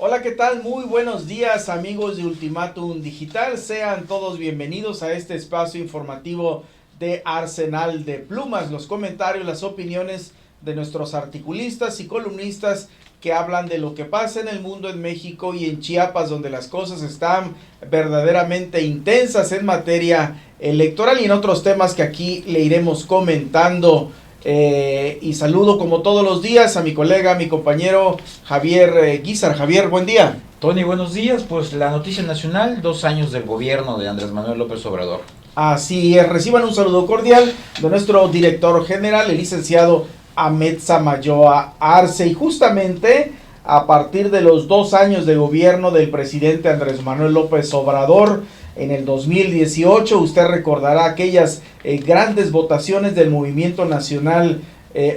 Hola, ¿qué tal? Muy buenos días, amigos de Ultimátum Digital. Sean todos bienvenidos a este espacio informativo de Arsenal de Plumas. Los comentarios, las opiniones de nuestros articulistas y columnistas que hablan de lo que pasa en el mundo, en México y en Chiapas, donde las cosas están verdaderamente intensas en materia electoral y en otros temas que aquí le iremos comentando. Y saludo como todos los días a mi colega, a mi compañero Javier Guizar. Javier, buen día. Tony, buenos días. Pues la noticia nacional, 2 años del gobierno de Andrés Manuel López Obrador. Así es, reciban un saludo cordial de nuestro director general, el licenciado Ahmed Samayoa Arce. Y justamente a partir de los 2 años de gobierno del presidente Andrés Manuel López Obrador, en el 2018, usted recordará aquellas grandes votaciones del Movimiento Nacional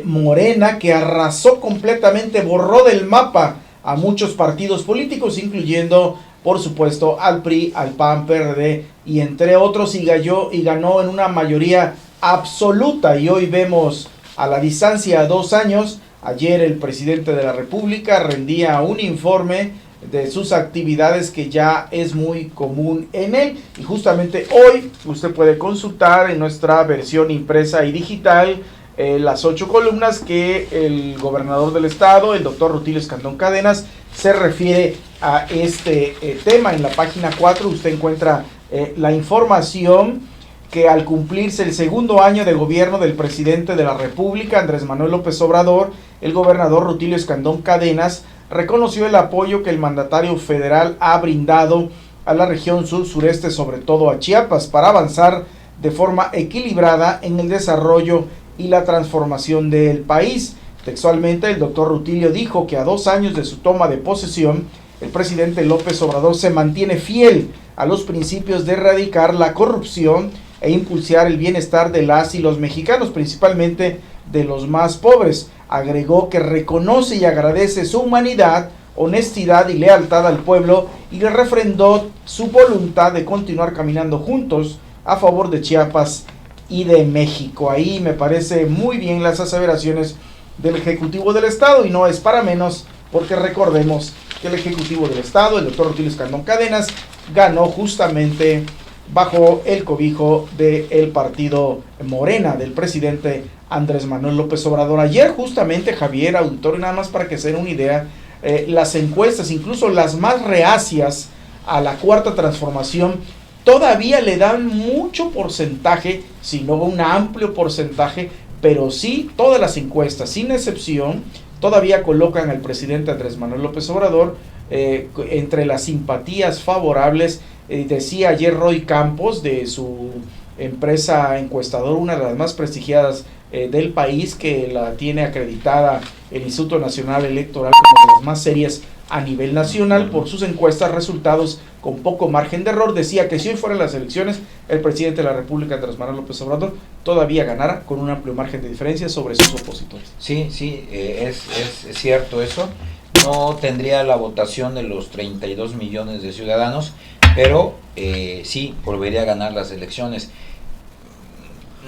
Morena, que arrasó completamente, borró del mapa a muchos partidos políticos, incluyendo, por supuesto, al PRI, al PAN, PRD y entre otros, y ganó en una mayoría absoluta. Y hoy vemos a la distancia de 2 años, ayer el presidente de la República rendía un informe de sus actividades que ya es muy común en él, y justamente hoy usted puede consultar en nuestra versión impresa y digital las 8 columnas que el gobernador del estado, el doctor Rutilio Escandón Cadenas, se refiere a este tema. En la página 4 usted encuentra la información que al cumplirse el segundo año de gobierno del presidente de la República, Andrés Manuel López Obrador, el gobernador Rutilio Escandón Cadenas reconoció el apoyo que el mandatario federal ha brindado a la región sur-sureste, sobre todo a Chiapas, para avanzar de forma equilibrada en el desarrollo y la transformación del país. Textualmente, el doctor Rutilio dijo que a 2 años de su toma de posesión, el presidente López Obrador se mantiene fiel a los principios de erradicar la corrupción e impulsar el bienestar de las y los mexicanos, principalmente de los más pobres. Agregó que reconoce y agradece su humanidad, honestidad y lealtad al pueblo, y le refrendó su voluntad de continuar caminando juntos a favor de Chiapas y de México. Ahí me parece muy bien las aseveraciones del Ejecutivo del Estado, y no es para menos porque recordemos que el Ejecutivo del Estado, el doctor Rutilio Escandón Cadenas, ganó justamente bajo el cobijo del partido Morena, del presidente Andrés Manuel López Obrador. Ayer justamente, Javier, auditorio, nada más para que se den una idea, las encuestas, incluso las más reacias a la cuarta transformación, todavía le dan mucho porcentaje, si no un amplio porcentaje, pero sí todas las encuestas, sin excepción, todavía colocan al presidente Andrés Manuel López Obrador entre las simpatías favorables. Decía ayer Roy Campos, de su empresa encuestadora, una de las más prestigiadas del país, que la tiene acreditada el Instituto Nacional Electoral como de las más serias a nivel nacional por sus encuestas, resultados con poco margen de error. Decía que si hoy fueran las elecciones, el presidente de la República, Andrés Manuel López Obrador, todavía ganara con un amplio margen de diferencia sobre sus opositores. Sí, es cierto eso. No tendría la votación de los 32 millones de ciudadanos, pero sí volvería a ganar las elecciones.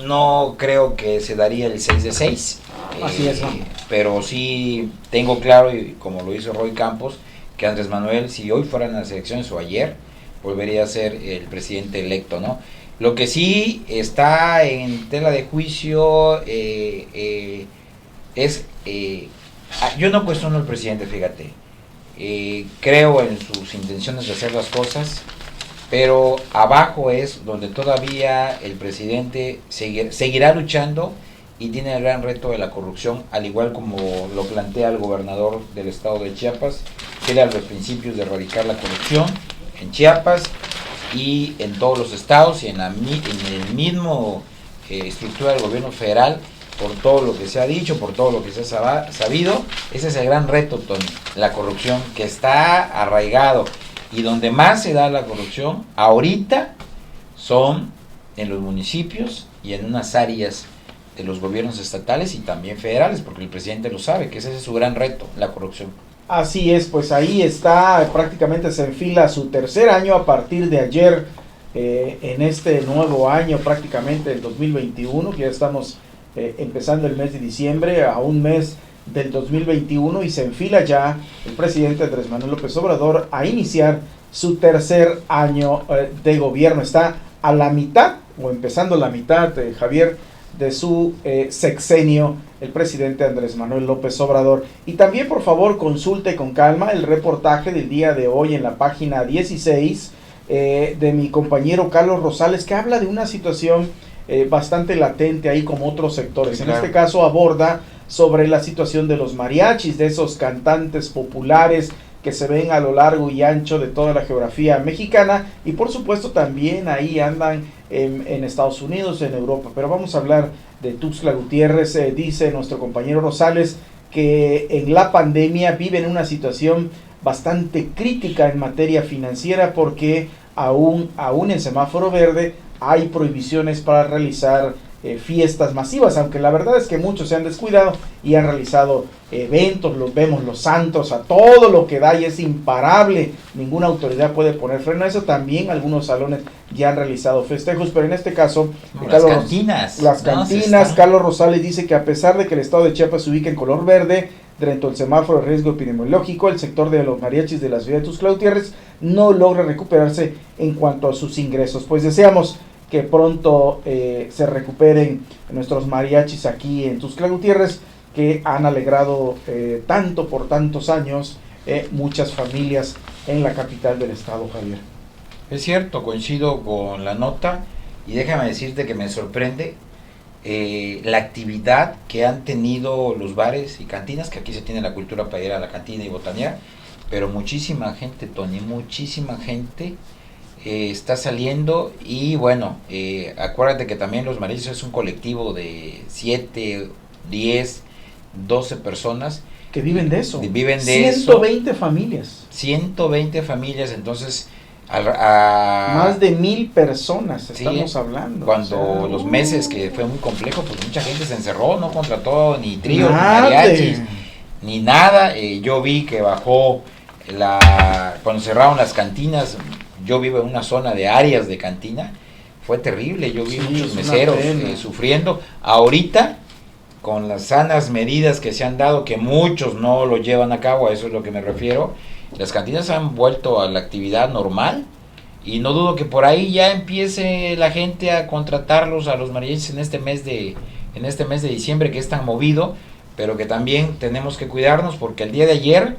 No creo que se daría el 6 de 6. Así es, ¿no? Pero sí tengo claro, y como lo hizo Roy Campos, que Andrés Manuel, si hoy fueran las elecciones o ayer, volvería a ser el presidente electo, ¿no? Lo que sí está en tela de juicio es... yo no cuestiono al presidente, fíjate. Creo en sus intenciones de hacer las cosas, pero abajo es donde todavía el presidente seguirá luchando y tiene el gran reto de la corrupción, al igual como lo plantea el gobernador del estado de Chiapas, que era los principios de erradicar la corrupción en Chiapas y en todos los estados y en el mismo estructura del gobierno federal, por todo lo que se ha dicho, por todo lo que se ha sabido. Ese es el gran reto, Tony, la corrupción, que está arraigado, y donde más se da la corrupción ahorita son en los municipios y en unas áreas de los gobiernos estatales y también federales, porque el presidente lo sabe, que ese es su gran reto, la corrupción. Así es, pues ahí está, prácticamente se enfila su tercer año a partir de ayer, en este nuevo año, prácticamente el 2021, que ya estamos empezando el mes de diciembre, a un mes del 2021 y se enfila ya el presidente Andrés Manuel López Obrador a iniciar su tercer año de gobierno. Está a la mitad, o empezando la mitad, Javier, de su sexenio, el presidente Andrés Manuel López Obrador. Y también, por favor, consulte con calma el reportaje del día de hoy en la página 16 de mi compañero Carlos Rosales, que habla de una situación bastante latente ahí como otros sectores. Sí, claro. En este caso aborda sobre la situación de los mariachis, de esos cantantes populares que se ven a lo largo y ancho de toda la geografía mexicana, y por supuesto también ahí andan en Estados Unidos, en Europa. Pero vamos a hablar de Tuxtla Gutiérrez. Dice nuestro compañero Rosales que en la pandemia viven una situación bastante crítica en materia financiera, porque aún en semáforo verde hay prohibiciones para realizar fiestas masivas, aunque la verdad es que muchos se han descuidado y han realizado eventos, los vemos, los santos, a todo lo que da, y es imparable, ninguna autoridad puede poner freno a eso. También algunos salones ya han realizado festejos, pero en este caso las cantinas, Carlos Rosales dice que a pesar de que el estado de Chiapas se ubica en color verde dentro del semáforo de riesgo epidemiológico, el sector de los mariachis de la ciudad de Tuxtla Gutiérrez no logra recuperarse en cuanto a sus ingresos. Pues deseamos que pronto se recuperen nuestros mariachis aquí en Tuxtla Gutiérrez, que han alegrado tanto por tantos años muchas familias en la capital del estado, Javier. Es cierto, coincido con la nota, y déjame decirte que me sorprende la actividad que han tenido los bares y cantinas, que aquí se tiene la cultura para ir a la cantina y botanear, pero muchísima gente, Tony, muchísima gente está saliendo. Y bueno, acuérdate que también los mariachis es un colectivo de 7, 10, 12 personas que viven de eso. Viven de 120 familias. 120 familias, entonces más de 1,000 personas estamos hablando. Cuando los meses que fue muy complejo, pues mucha gente se encerró, no contrató ni tríos, ni mariachis, ni nada. Yo vi que bajó cuando cerraron las cantinas. Yo vivo en una zona de áreas de cantina, fue terrible, yo vi muchos meseros sufriendo. Ahorita, con las sanas medidas que se han dado, que muchos no lo llevan a cabo, a eso es lo que me refiero, las cantinas han vuelto a la actividad normal, y no dudo que por ahí ya empiece la gente a contratarlos a los mariachis en este mes de diciembre, que es tan movido, pero que también tenemos que cuidarnos, porque el día de ayer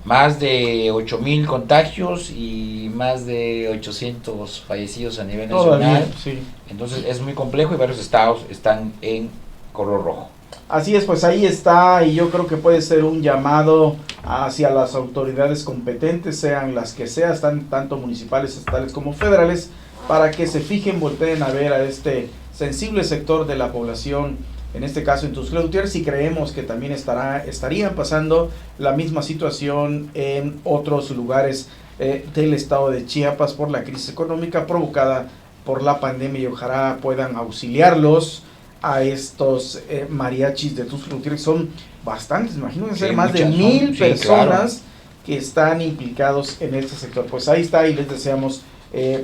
más de 8,000 contagios y más de 800 fallecidos a nivel nacional. Sí. Entonces es muy complejo y varios estados están en color rojo. Así es, pues ahí está, y yo creo que puede ser un llamado hacia las autoridades competentes, sean las que sean, tanto municipales, estatales como federales, para que se fijen, volteen a ver a este sensible sector de la población, en este caso en Tuxtla Gutiérrez, y creemos que también estarían pasando la misma situación en otros lugares del estado de Chiapas por la crisis económica provocada por la pandemia, y ojalá puedan auxiliarlos a estos mariachis de Tuxtla Gutiérrez. Son bastantes, imagínense, ser más de 1,000 personas que están implicados en este sector. Pues ahí está, y les deseamos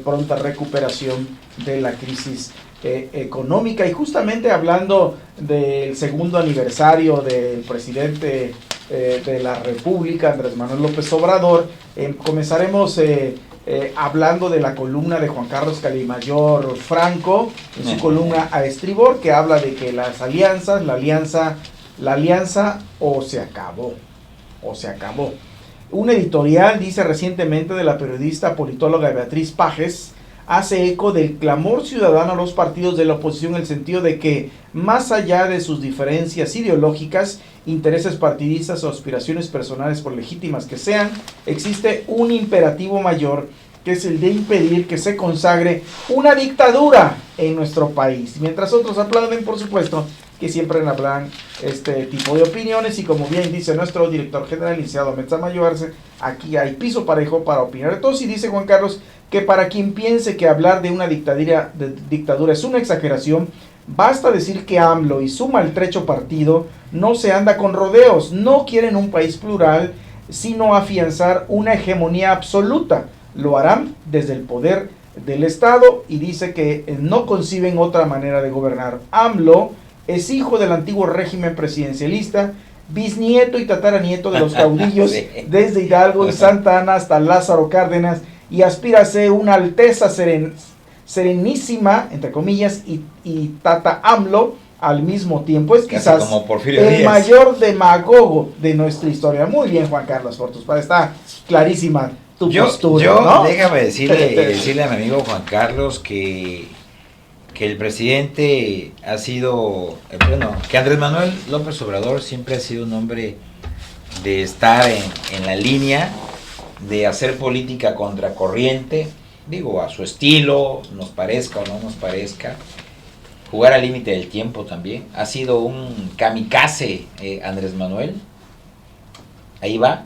pronta recuperación de la crisis económica. Y justamente hablando del segundo aniversario del presidente de la República, Andrés Manuel López Obrador, comenzaremos hablando de la columna de Juan Carlos Calimayor Franco, en su columna A Estribor, que habla de que las alianzas, la alianza o se acabó. Un editorial, dice recientemente, de la periodista politóloga Beatriz Pajes, hace eco del clamor ciudadano a los partidos de la oposición, en el sentido de que, más allá de sus diferencias ideológicas, intereses partidistas o aspiraciones personales, por legítimas que sean, existe un imperativo mayor, que es el de impedir que se consagre una dictadura en nuestro país. Mientras otros aplauden, por supuesto, que siempre hablan este tipo de opiniones, y como bien dice nuestro director general, licenciado Ahmed Samayoa Arce, aquí hay piso parejo para opinar de todos. Y dice Juan Carlos que para quien piense que hablar de una dictadura es una exageración, basta decir que AMLO y su maltrecho partido no se anda con rodeos, no quieren un país plural, sino afianzar una hegemonía absoluta. Lo harán desde el poder del Estado, y dice que no conciben otra manera de gobernar. AMLO es hijo del antiguo régimen presidencialista bisnieto y tataranieto de los caudillos, Sí. desde Hidalgo y Santa Ana hasta Lázaro Cárdenas, y aspira a ser una alteza serenísima, entre comillas, y Tata AMLO al mismo tiempo. Es Casi quizás como Porfirio el Díaz. mayor demagogo de nuestra historia. Muy bien, Juan Carlos, por tus padres, está clarísima tu postura, ¿no? Déjame decirle a mi amigo Juan Carlos que el presidente ha sido, que Andrés Manuel López Obrador siempre ha sido un hombre de estar en la línea, de hacer política contracorriente, digo, a su estilo, nos parezca o no nos parezca, jugar al límite del tiempo también. Ha sido un kamikaze Andrés Manuel. Ahí va.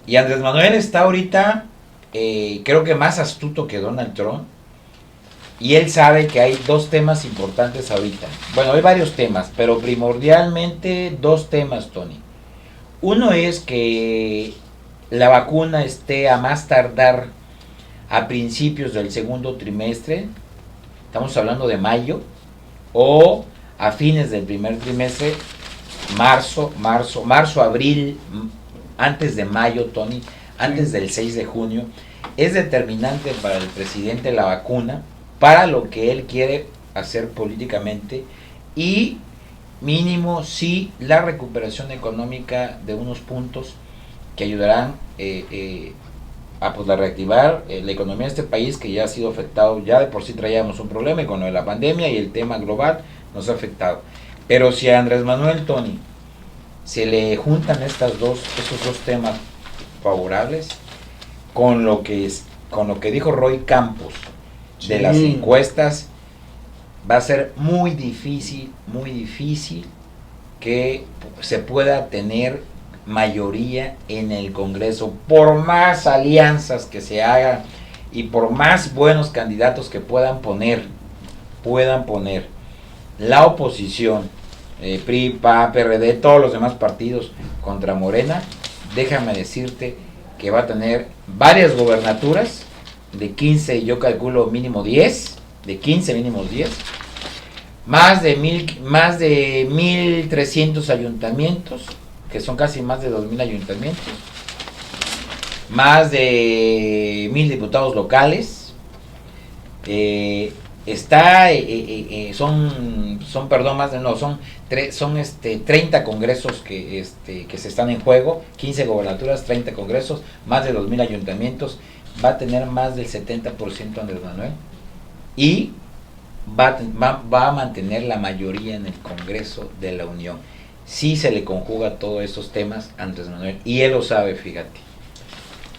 Y Andrés Manuel está ahorita, creo que más astuto que Donald Trump. Y él sabe que hay dos temas importantes ahorita. Bueno, hay varios temas, pero primordialmente dos temas, Tony. Uno es que la vacuna esté a más tardar a principios del segundo trimestre. Estamos hablando de mayo. O a fines del primer trimestre. Marzo, abril, antes de mayo, Tony. Antes del 6 de junio. Es determinante para el presidente la vacuna, para lo que él quiere hacer políticamente, y mínimo sí la recuperación económica de unos puntos que ayudarán a reactivar la economía de este país, que ya ha sido afectado. Ya de por sí traíamos un problema, y con lo de la pandemia y el tema global nos ha afectado. Pero si a Andrés Manuel, Tony, se le juntan esos dos temas favorables con lo que dijo Roy Campos de las encuestas, va a ser muy difícil que se pueda tener mayoría en el Congreso, por más alianzas que se hagan y por más buenos candidatos que puedan poner la oposición, PRI, PAN, PRD, todos los demás partidos contra Morena. Déjame decirte que va a tener varias gobernaturas de 15, yo calculo mínimo 10, de 15 mínimo 10, más de 1,300 ayuntamientos, que son casi más de 2,000 ayuntamientos, más de 1,000 diputados locales, son 30 congresos que se están en juego, 15 gobernaturas, 30 congresos, más de 2,000 ayuntamientos. Va a tener más del 70% Andrés Manuel, y va a mantener la mayoría en el Congreso de la Unión. Sí se le conjuga todos estos temas a Andrés Manuel, y él lo sabe, fíjate.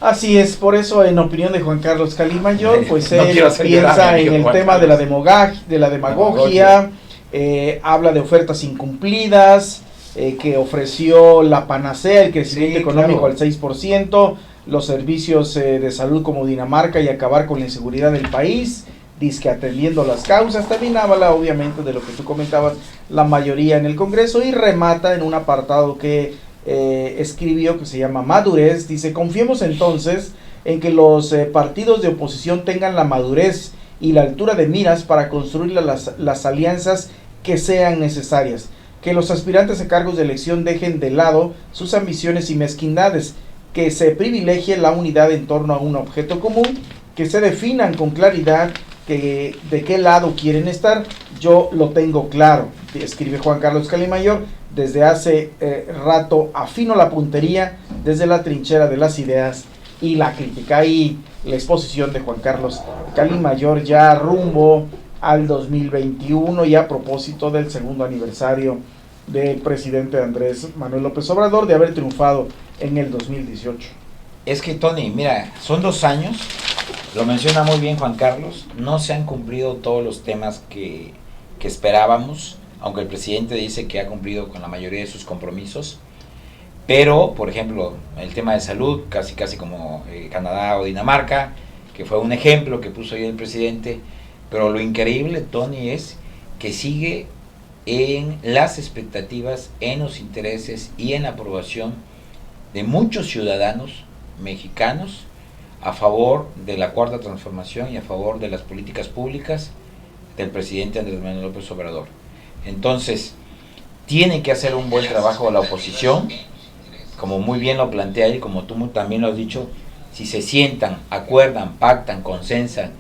Así es, por eso, en opinión de Juan Carlos Calimayor, pues No él piensa en el tema de la demagogia, habla de ofertas incumplidas, que ofreció la panacea, el crecimiento económico al 6%, los servicios de salud como Dinamarca, y acabar con la inseguridad del país, dizque atendiendo las causas. También habla obviamente de lo que tú comentabas, la mayoría en el Congreso, y remata en un apartado que escribió, que se llama Madurez. Dice: confiemos entonces en que los partidos de oposición tengan la madurez y la altura de miras para construir las alianzas que sean necesarias, que los aspirantes a cargos de elección dejen de lado sus ambiciones y mezquindades, que se privilegie la unidad en torno a un objeto común, que se definan con claridad de qué lado quieren estar. Yo lo tengo claro, escribe Juan Carlos Calimayor. Desde hace rato afino la puntería desde la trinchera de las ideas y la crítica. Y la exposición de Juan Carlos Calimayor ya rumbo al 2021, y a propósito del segundo aniversario del presidente Andrés Manuel López Obrador de haber triunfado en el 2018. Es que, Tony, mira, son 2 años, lo menciona muy bien Juan Carlos, no se han cumplido todos los temas que esperábamos, aunque el presidente dice que ha cumplido con la mayoría de sus compromisos. Pero, por ejemplo, el tema de salud, casi como Canadá o Dinamarca, que fue un ejemplo que puso ahí el presidente. Pero lo increíble, Tony, es que sigue en las expectativas, en los intereses y en la aprobación de muchos ciudadanos mexicanos a favor de la Cuarta Transformación y a favor de las políticas públicas del presidente Andrés Manuel López Obrador. Entonces, tiene que hacer un buen trabajo la oposición, como muy bien lo plantea él, como tú también lo has dicho, si se sientan, acuerdan, pactan, consensan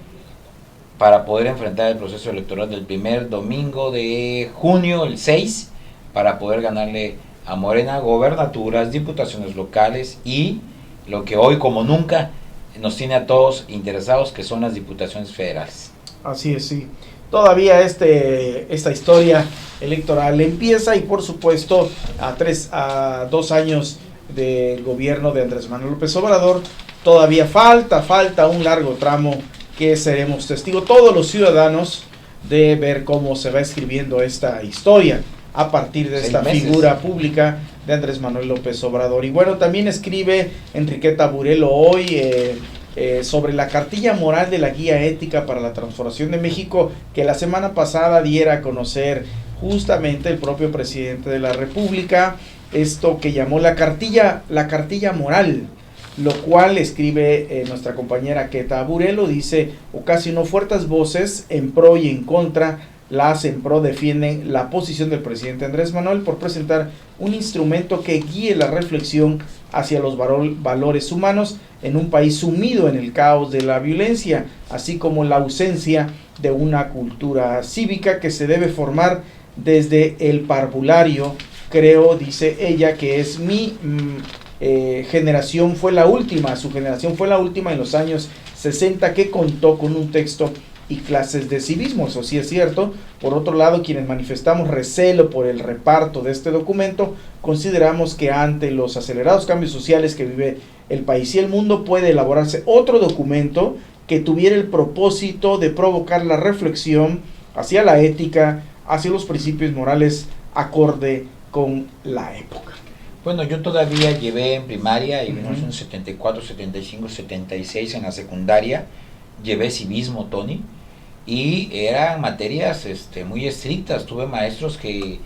para poder enfrentar el proceso electoral del primer domingo de junio, el 6, para poder ganarle a Morena gobernaturas, diputaciones locales y lo que hoy como nunca nos tiene a todos interesados, que son las diputaciones federales. Así es, sí. Todavía esta historia electoral empieza y por supuesto a 2 años del gobierno de Andrés Manuel López Obrador todavía falta un largo tramo que seremos testigos todos los ciudadanos de ver cómo se va escribiendo esta historia a partir de esta figura pública de Andrés Manuel López Obrador. Y bueno, también escribe Enriqueta Burelo hoy sobre la cartilla moral de la guía ética para la transformación de México, que la semana pasada diera a conocer justamente el propio presidente de la República, esto que llamó la cartilla moral, lo cual escribe nuestra compañera Queta Burelo, dice: ocasionó fuertes voces en pro y en contra. Las en pro defienden la posición del presidente Andrés Manuel por presentar un instrumento que guíe la reflexión hacia los valores humanos en un país sumido en el caos de la violencia, así como la ausencia de una cultura cívica que se debe formar desde el parvulario. Creo, dice ella, que es mi generación fue la última, su generación fue la última en los años 60 que contó con un texto y clases de civismo. Eso sí es cierto. Por otro lado, quienes manifestamos recelo por el reparto de este documento, consideramos que ante los acelerados cambios sociales que vive el país y el mundo, puede elaborarse otro documento que tuviera el propósito de provocar la reflexión hacia la ética, hacia los principios morales acorde con la época. Bueno, yo todavía llevé en primaria, en 1974, 75, 76 en la secundaria, llevé civismo, Tony, y eran materias muy estrictas. Tuve maestros que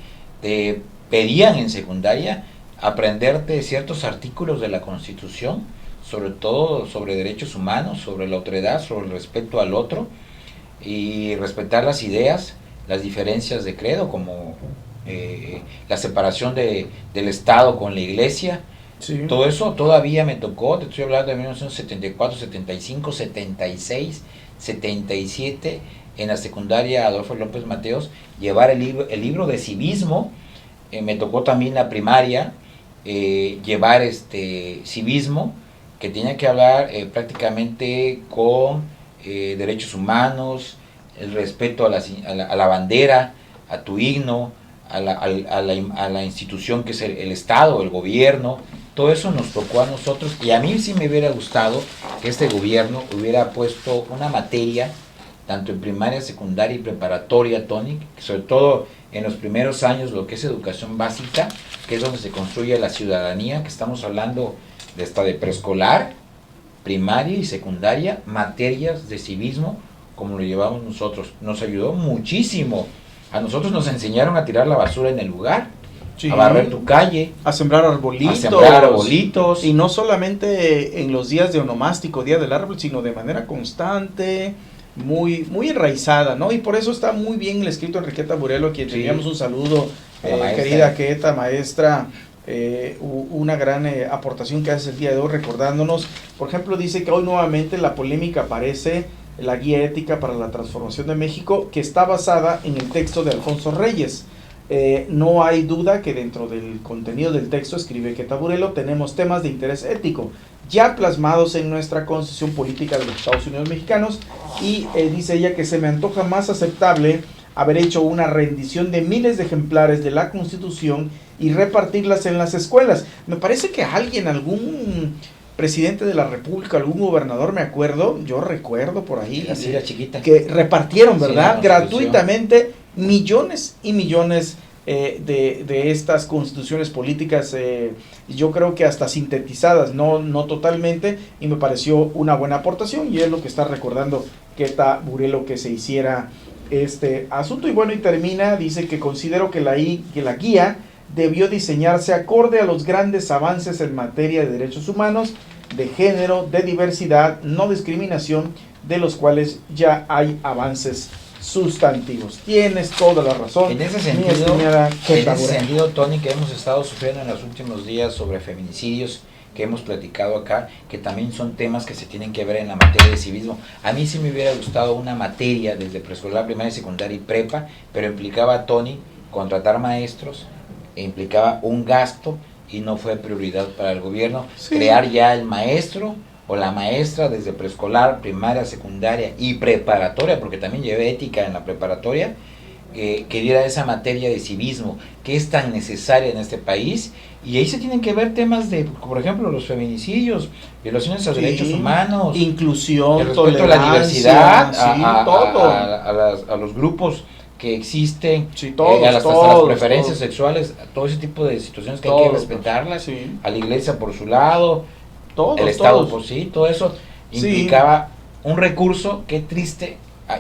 te pedían en secundaria aprenderte ciertos artículos de la Constitución, sobre todo sobre derechos humanos, sobre la otredad, sobre el respeto al otro, y respetar las ideas, las diferencias de credo, como la separación del Estado con la Iglesia. Sí. Todo eso todavía me tocó. Te estoy hablando de 1974, 75, 76, 77 en la secundaria Adolfo López Mateos, llevar el libro de civismo. Me tocó también la primaria llevar civismo, que tenía que hablar prácticamente con derechos humanos, el respeto a la bandera, a tu himno, a la institución que es el Estado, el gobierno. Todo eso nos tocó a nosotros, y a mí sí me hubiera gustado que este gobierno hubiera puesto una materia, tanto en primaria, secundaria y preparatoria, Tony, sobre todo en los primeros años, lo que es educación básica, que es donde se construye la ciudadanía, que estamos hablando de preescolar, primaria y secundaria, materias de civismo, como lo llevamos nosotros. Nos ayudó muchísimo. A nosotros nos enseñaron a tirar la basura en el lugar, sí, a barrer tu calle, a sembrar arbolitos, y no solamente en los días de onomástico, día del árbol, sino de manera constante, muy enraizada, ¿no? Y por eso está muy bien el escrito Enriqueta Burelo, a quien enviamos un saludo, querida Queta, maestra. Una gran aportación que hace el día de hoy, recordándonos. Por ejemplo, dice que hoy nuevamente la polémica aparece la guía ética para la transformación de México, que está basada en el texto de Alfonso Reyes. No hay duda que dentro del contenido del texto, escribe Queta Burelo, tenemos temas de interés ético ya plasmados en nuestra Constitución Política de los Estados Unidos Mexicanos, y dice ella que se me antoja más aceptable haber hecho una rendición de miles de ejemplares de la Constitución y repartirlas en las escuelas. Me parece que algún presidente de la República, algún gobernador, yo recuerdo por ahí, así la chiquita, que repartieron, ¿verdad? Sí, gratuitamente millones y millones de estas constituciones políticas, yo creo que hasta sintetizadas, no totalmente, y me pareció una buena aportación, y es lo que está recordando Queta Burelo, que se hiciera este asunto. Y bueno, y termina, dice que considero que la guía debió diseñarse acorde a los grandes avances en materia de derechos humanos, de género, de diversidad, no discriminación, de los cuales ya hay avances sustantivos. Tienes toda la razón. En ese sentido, Tony, que hemos estado sufriendo en los últimos días sobre feminicidios, que hemos platicado acá, que también son temas que se tienen que ver en la materia de civismo. A mí sí me hubiera gustado una materia desde preescolar, primaria, secundaria y prepa, pero implicaba, Tony, contratar maestros, implicaba un gasto y no fue prioridad para el gobierno. Sí. Crear ya el maestro o la maestra desde preescolar, primaria, secundaria y preparatoria, porque también llevé ética en la preparatoria, que diera esa materia de civismo que es tan necesaria en este país, y ahí se tienen que ver temas de, por ejemplo, los feminicidios, violaciones a derechos humanos, inclusión, el respeto a la diversidad, a los grupos que existen, hasta las preferencias sexuales, todo ese tipo de situaciones que hay que respetarlas, a la iglesia por su lado, el Estado por sí, todo eso implicaba un recurso. Qué triste.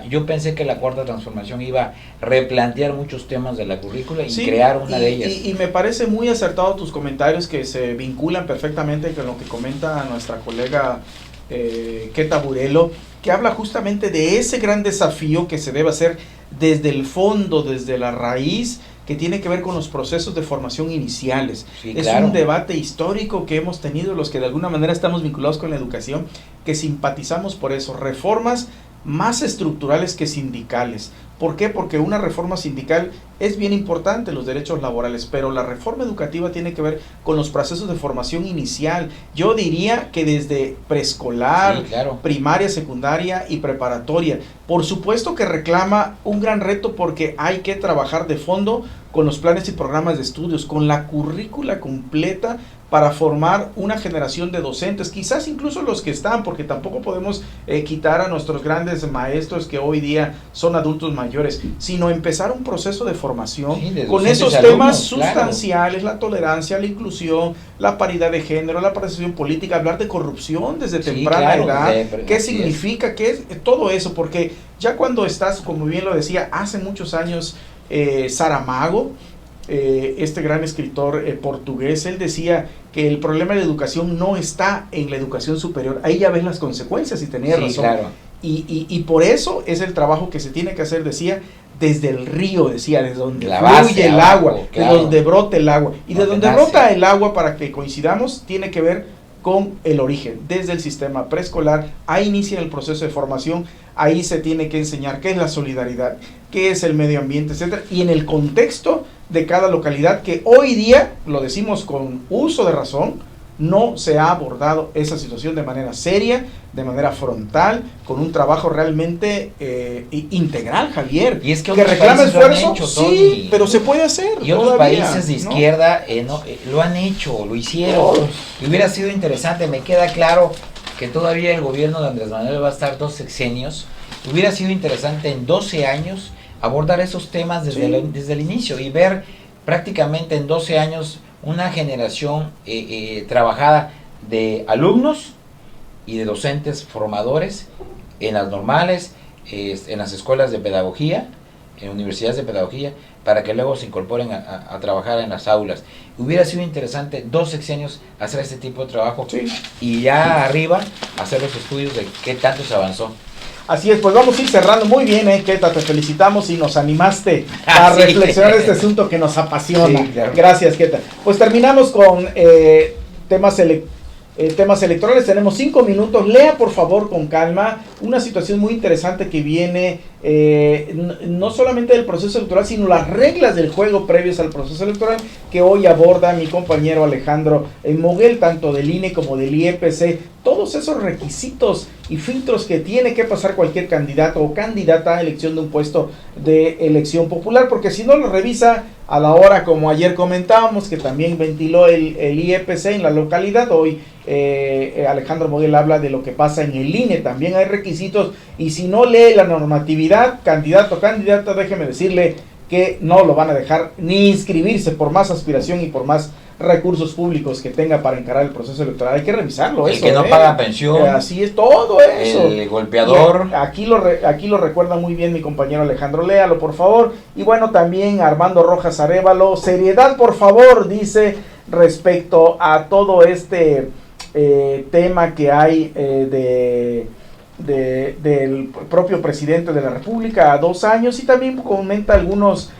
Yo pensé que la Cuarta Transformación iba a replantear muchos temas de la currícula y crear una de ellas. Y me parece muy acertado tus comentarios, que se vinculan perfectamente con lo que comenta nuestra colega Keta Burelo, que habla justamente de ese gran desafío que se debe hacer desde el fondo, desde la raíz, que tiene que ver con los procesos de formación iniciales. Es un debate histórico que hemos tenido los que de alguna manera estamos vinculados con la educación, que simpatizamos por eso, reformas más estructurales que sindicales. ¿Por qué? Porque una reforma sindical es bien importante, los derechos laborales, pero la reforma educativa tiene que ver con los procesos de formación inicial. Yo diría que desde preescolar, primaria, secundaria y preparatoria. Por supuesto que reclama un gran reto, porque hay que trabajar de fondo con los planes y programas de estudios, con la currícula completa, para formar una generación de docentes, quizás incluso los que están, porque tampoco podemos quitar a nuestros grandes maestros que hoy día son adultos mayores, sino empezar un proceso de formación con esos temas sustanciales, la tolerancia, la inclusión, la paridad de género, la participación política, hablar de corrupción desde temprana edad, qué significa, qué es todo eso, porque ya cuando estás, como bien lo decía, hace muchos años Saramago, este gran escritor portugués, él decía que el problema de la educación no está en la educación superior, ahí ya ves las consecuencias, y tenía razón. Y por eso es el trabajo que se tiene que hacer, decía, desde el río, decía, desde donde fluye el agua, de donde brota el agua, y de donde brota el agua, para que coincidamos, tiene que ver con el origen, desde el sistema preescolar. Ahí inicia el proceso de formación, ahí se tiene que enseñar qué es la solidaridad, qué es el medio ambiente, etcétera, y en el contexto de cada localidad, que hoy día, lo decimos con uso de razón, no se ha abordado esa situación de manera seria, de manera frontal, con un trabajo realmente integral, Javier. Y es que reclama esfuerzo, sí, pero se puede hacer. Y otros países de izquierda lo han hecho, lo hicieron. Y hubiera sido interesante, me queda claro que todavía el gobierno de Andrés Manuel va a estar 2 sexenios. Hubiera sido interesante en 12 años abordar esos temas desde el inicio, y ver prácticamente en 12 años una generación trabajada de alumnos y de docentes formadores en las normales, en las escuelas de pedagogía, en universidades de pedagogía, para que luego se incorporen a trabajar en las aulas. Hubiera sido interesante 2 sexenios hacer este tipo de trabajo, y ya arriba hacer los estudios de qué tanto se avanzó. Así es, pues vamos a ir cerrando. Muy bien, Keta, te felicitamos y nos animaste a reflexionar este asunto que nos apasiona. Sí, claro. Gracias, Keta. Pues terminamos con temas electorales. Tenemos 5 minutos. Lea, por favor, con calma, una situación muy interesante que viene no solamente del proceso electoral, sino las reglas del juego previos al proceso electoral, que hoy aborda mi compañero Alejandro Moguel, tanto del INE como del IEPC. Todos esos requisitos y filtros que tiene que pasar cualquier candidato o candidata a elección de un puesto de elección popular, porque si no lo revisa a la hora, como ayer comentábamos, que también ventiló el IEPC en la localidad, hoy Alejandro Moguel habla de lo que pasa en el INE. También hay requisitos, y si no lee la normatividad, candidato o candidata, déjeme decirle que no lo van a dejar ni inscribirse, por más aspiración y por más recursos públicos que tenga para encarar el proceso electoral. Hay que revisarlo. El que no paga pensión. Así es, todo eso. El golpeador. Aquí lo recuerda muy bien mi compañero Alejandro. Léalo, por favor. Y bueno, también Armando Rojas Arévalo. Seriedad, por favor, dice, respecto a todo este tema que hay del propio presidente de la República a 2 años, y también comenta algunos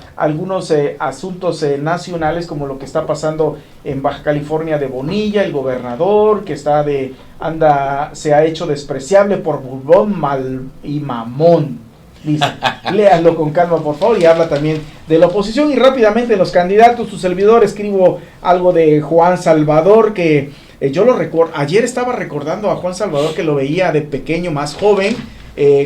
asuntos nacionales, como lo que está pasando en Baja California de Bonilla, el gobernador que se ha hecho despreciable por burlón, mal y mamón. Dice, léanlo con calma por favor, y habla también de la oposición. Y rápidamente los candidatos, tu servidor, escribo algo de Juan Salvador, que yo lo recuerdo, ayer estaba recordando a Juan Salvador, que lo veía de pequeño, más joven,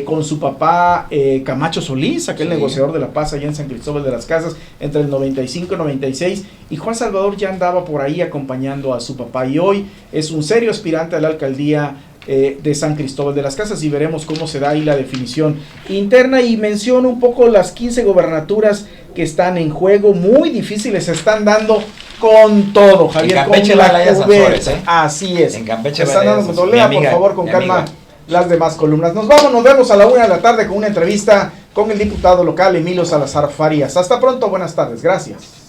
con su papá Camacho Solís, aquel negociador de la paz allá en San Cristóbal de las Casas, entre el 95 y 96, y Juan Salvador ya andaba por ahí acompañando a su papá, y hoy es un serio aspirante a la alcaldía de San Cristóbal de las Casas, y veremos cómo se da ahí la definición interna. Y menciono un poco las 15 gobernaturas que están en juego, muy difíciles, se están dando con todo, Javier. En Campeche va Laia Sansores, así es. En Campeche están dando con todo. Lea, por favor, con calma amiga. Las demás columnas. Nos vemos a la 1 de la tarde con una entrevista con el diputado local Emilio Salazar Farías. Hasta pronto, buenas tardes, gracias.